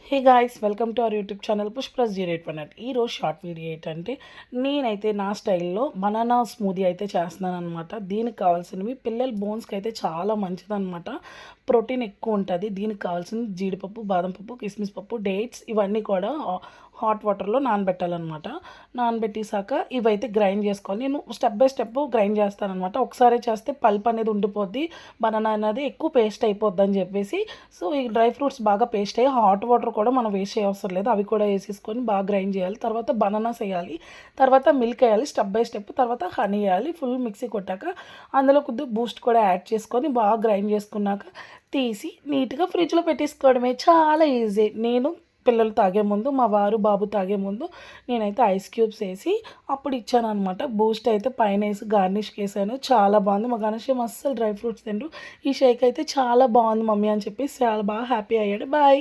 Hey guys, welcome to our YouTube channel పుష్ప్రస్ 081. ఈరోజు short video ఏంటంటే నేనైతే నా స్టైల్లో బనానా స్మూదీ అయితే చేస్తున్నాను అనమాట. దీనికి కావాల్సినవి పిల్లల బోన్స్కి అయితే చాలా మంచిదన్నమాట. ప్రోటీన్ ఎక్కువ ఉంటుంది. దీనికి కావాల్సింది జీడిపప్పు, బాదం పప్పు, కిస్మిస్ పప్పు, డేట్స్ ఇవన్నీ కూడా హాట్ వాటర్లో నానబెట్టాలన్నమాట. నానబెట్టేసాక ఇవైతే గ్రైండ్ చేసుకోవాలి. నేను స్టెప్ బై స్టెప్ గ్రైండ్ చేస్తానమాట. ఒకసారి చేస్తే పల్ప్ అనేది ఉండిపోద్ది, బనానా అనేది ఎక్కువ పేస్ట్ అయిపోద్ది అని చెప్పేసి. సో ఈ డ్రై ఫ్రూట్స్ బాగా పేస్ట్ అయ్యి హాట్ వాటర్ కూడా మనం వేస్ట్ చేయవసరం లేదు. అవి కూడా వేసేసుకొని బాగా గ్రైండ్ చేయాలి. తర్వాత బనానాస్ వేయాలి, తర్వాత మిల్క్ వేయాలి స్టెప్ బై స్టెప్, తర్వాత హనీ వేయాలి. ఫుల్ మిక్సీ కొట్టాక అందులో కొద్దిగా బూస్ట్ కూడా యాడ్ చేసుకొని బాగా గ్రైండ్ చేసుకున్నాక తీసి నీట్గా ఫ్రిడ్జ్లో పెట్టేసుకోవడమే. చాలా ఈజీ. నేను పిల్లలు తాగే ముందు, మా వారు బాబు తాగే ముందు నేనైతే ఐస్ క్యూబ్స్ వేసి అప్పుడు ఇచ్చాను అనమాట. బూస్ట్ అయితే పైన వేసి గార్నిష్కి వేసాను. చాలా బాగుంది. మా గణేష్ అస్సలు డ్రై ఫ్రూట్స్ తింటూ ఈ షేక్ అయితే చాలా బాగుంది మమ్మీ అని చెప్పి చాలా బాగా హ్యాపీ అయ్యాడు. బాయ్.